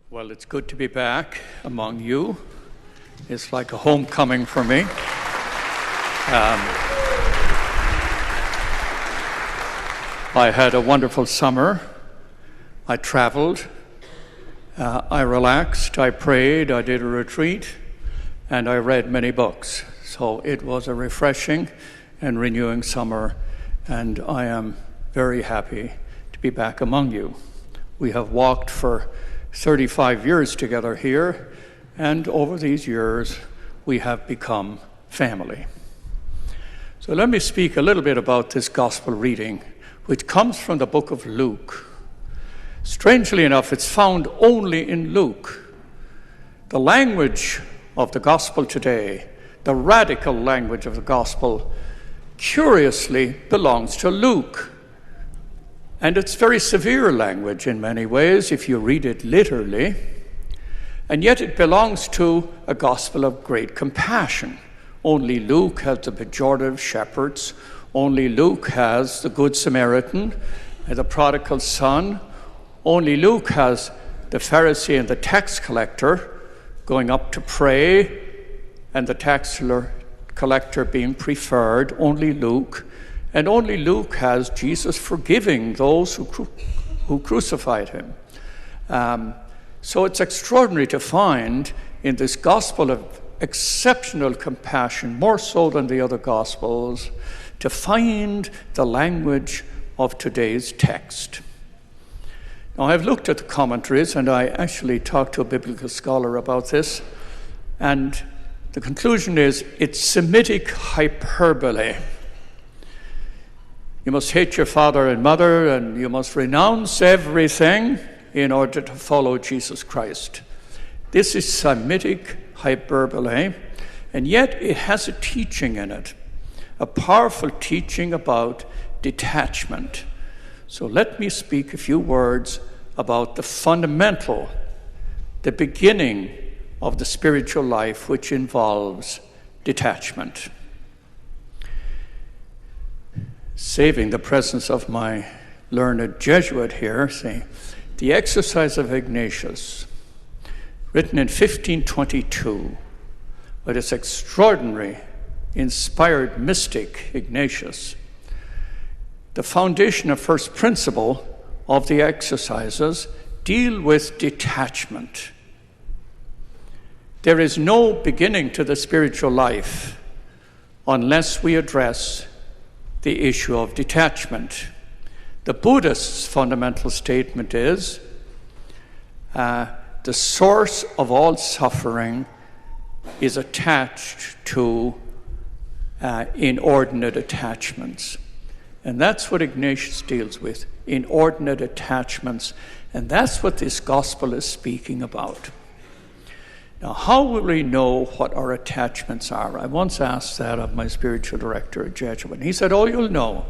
Well, it's good to be back among you. It's like a homecoming for me. I had a wonderful summer. I traveled. I relaxed. I prayed. I did a retreat. And I read many books. So it was a refreshing and renewing summer. And I am very happy to be back among you. We have walked for 35 years together here, and over these years we have become family. So let me speak a little bit about this gospel reading, which comes from the book of Luke. Strangely enough, it's found only in Luke. The language of the gospel today, the radical language of the gospel, curiously belongs to Luke. And it's very severe language in many ways if you read it literally, and yet it belongs to a gospel of great compassion. Only Luke has the pejorative shepherds. Only Luke has the Good Samaritan and the prodigal son. Only Luke has the Pharisee and the tax collector going up to pray, and the tax collector being preferred. Only Luke. And only Luke has Jesus forgiving those who crucified him. So it's extraordinary to find in this gospel of exceptional compassion, more so than the other gospels, to find the language of today's text. Now, I've looked at the commentaries, and I actually talked to a biblical scholar about this, and the conclusion is it's Semitic hyperbole. You must hate your father and mother, and you must renounce everything in order to follow Jesus Christ. This is Semitic hyperbole, and yet it has a teaching in it, a powerful teaching about detachment. So let me speak a few words about the fundamental, the beginning of the spiritual life, which involves detachment. Saving the presence of my learned Jesuit here, see, the Exercise of Ignatius, written in 1522 by this extraordinary, inspired mystic Ignatius. The foundation of first principle of the exercises deal with detachment. There is no beginning to the spiritual life unless we address the issue of detachment. The Buddhist's fundamental statement is the source of all suffering is attached to inordinate attachments. And that's what Ignatius deals with, inordinate attachments. And that's what this gospel is speaking about. Now, how will we know what our attachments are? I once asked that of my spiritual director, a Jesuit. And he said, oh, you'll know.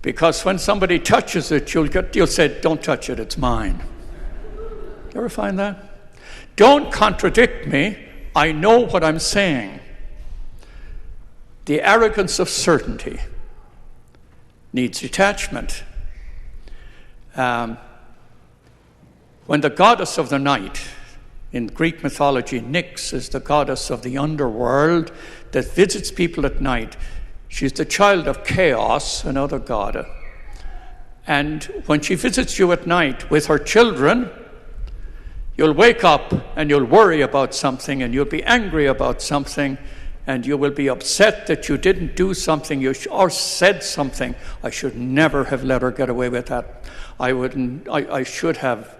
Because when somebody touches it, you'll say, don't touch it, it's mine. You ever find that? Don't contradict me, I know what I'm saying. The arrogance of certainty needs detachment. When the goddess of the night, in Greek mythology, Nyx is the goddess of the underworld that visits people at night. She's the child of Chaos, another god. And when she visits you at night with her children, you'll wake up and you'll worry about something, and you'll be angry about something, and you will be upset that you didn't do something or said something. I should never have let her get away with that. I should have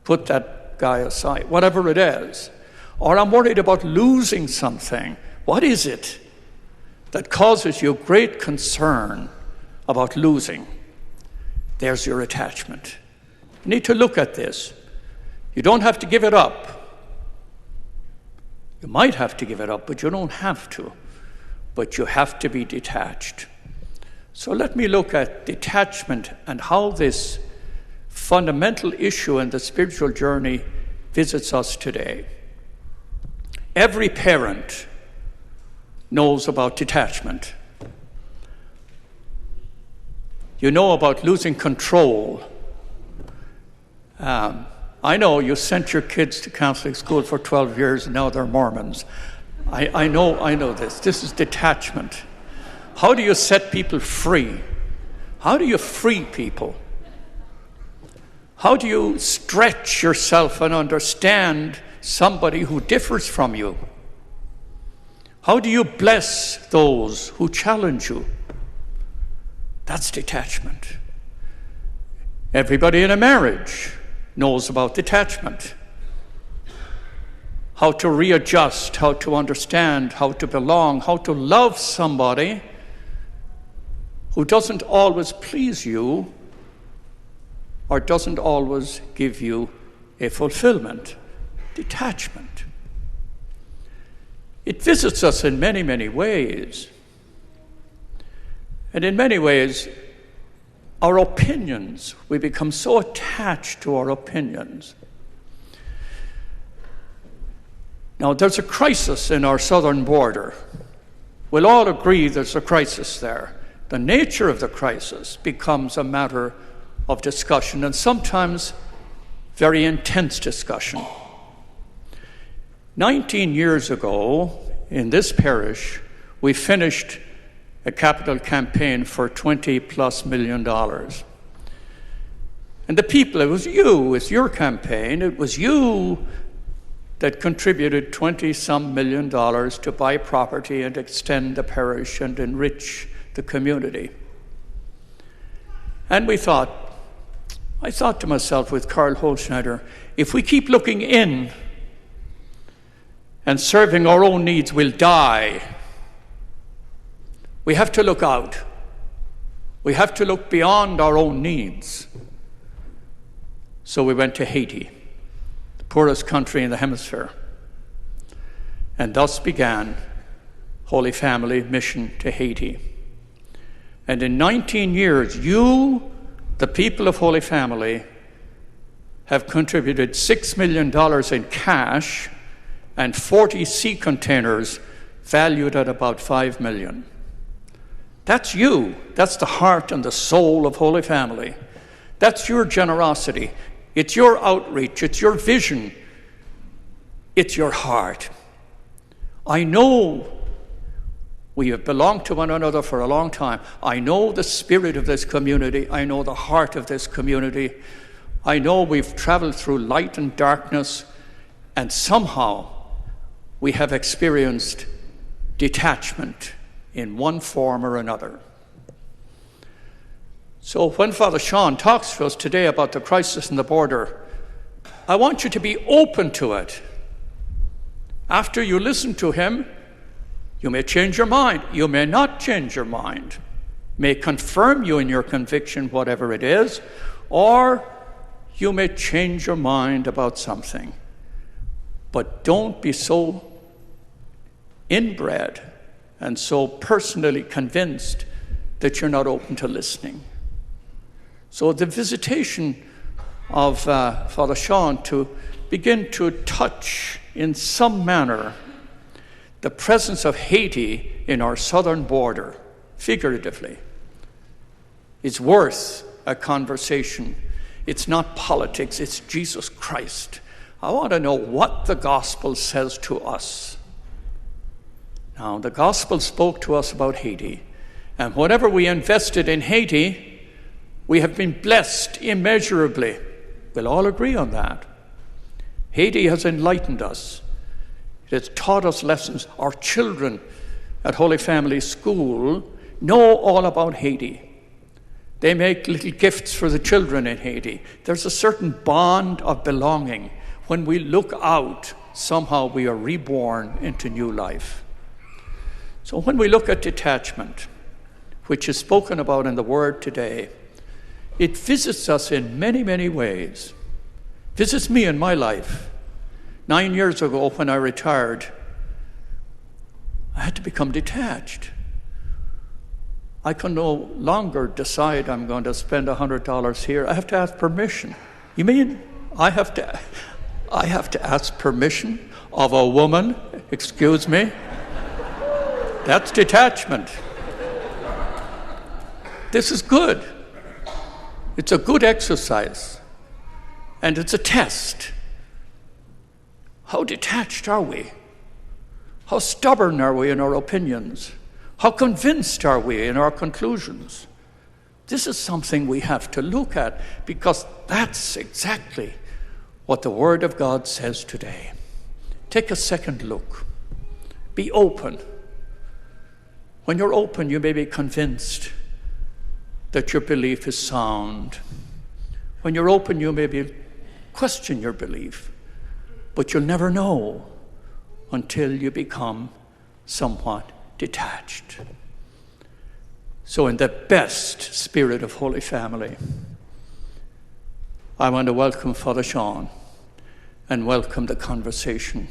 put that guy aside, whatever it is. Or I'm worried about losing something. What is it that causes you great concern about losing? There's your attachment. You need to look at this. You don't have to give it up. You might have to give it up, but you don't have to. But you have to be detached. So let me look at detachment and how this fundamental issue in the spiritual journey visits us today. Every parent knows about detachment. You know about losing control. I know you sent your kids to Catholic school for 12 years and now they're Mormons. I know this. This is detachment. How do you set people free? How do you free people? How do you stretch yourself and understand somebody who differs from you? How do you bless those who challenge you? That's detachment. Everybody in a marriage knows about detachment. How to readjust, how to understand, how to belong, how to love somebody who doesn't always please you or doesn't always give you a fulfillment. Detachment. It visits us in many, many ways. And in many ways, our opinions, we become so attached to our opinions. Now, there's a crisis in our southern border. We'll all agree there's a crisis there. The nature of the crisis becomes a matter of discussion, and sometimes very intense discussion. 19 years ago, in this parish, we finished a capital campaign for $20+ million. And the people, it was you, it's your campaign, it was you that contributed $20-some million to buy property and extend the parish and enrich the community. And I thought to myself with Karl Holzschneider, if we keep looking in and serving our own needs, we'll die. We have to look out. We have to look beyond our own needs. So we went to Haiti, the poorest country in the hemisphere. And thus began Holy Family mission to Haiti. And in 19 years, you, the people of Holy Family, have contributed $6 million in cash and 40 sea containers valued at about $5 million. That's you. That's the heart and the soul of Holy Family. That's your generosity. It's your outreach. It's your vision. It's your heart. I know we have belonged to one another for a long time. I know the spirit of this community. I know the heart of this community. I know we've traveled through light and darkness, and somehow we have experienced detachment in one form or another. So when Father Sean talks to us today about the crisis in the border, I want you to be open to it. After you listen to him, you may change your mind. You may not change your mind. May confirm you in your conviction, whatever it is, or you may change your mind about something. But don't be so inbred and so personally convinced that you're not open to listening. So the visitation of Father Sean to begin to touch in some manner the presence of Haiti in our southern border, figuratively, is worth a conversation. It's not politics, it's Jesus Christ. I want to know what the gospel says to us. Now, the gospel spoke to us about Haiti, and whatever we invested in Haiti, we have been blessed immeasurably. We'll all agree on that. Haiti has enlightened us. It has taught us lessons. Our children at Holy Family School know all about Haiti. They make little gifts for the children in Haiti. There's a certain bond of belonging. When we look out, somehow we are reborn into new life. So when we look at detachment, which is spoken about in the Word today, it visits us in many, many ways. Visits me in my life. 9 years ago, when I retired, I had to become detached. I can no longer decide I'm going to spend $100 here. I have to ask permission. You mean I have to ask permission of a woman? Excuse me? That's detachment. This is good. It's a good exercise. And it's a test. How detached are we? How stubborn are we in our opinions? How convinced are we in our conclusions? This is something we have to look at, because that's exactly what the Word of God says today. Take a second look. Be open. When you're open, you may be convinced that your belief is sound. When you're open, you may question your belief, but you'll never know until you become somewhat detached. So in the best spirit of Holy Family, I want to welcome Father Sean and welcome the conversation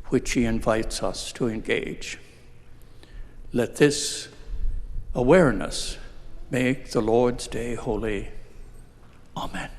which he invites us to engage. Let this awareness make the Lord's day holy. Amen.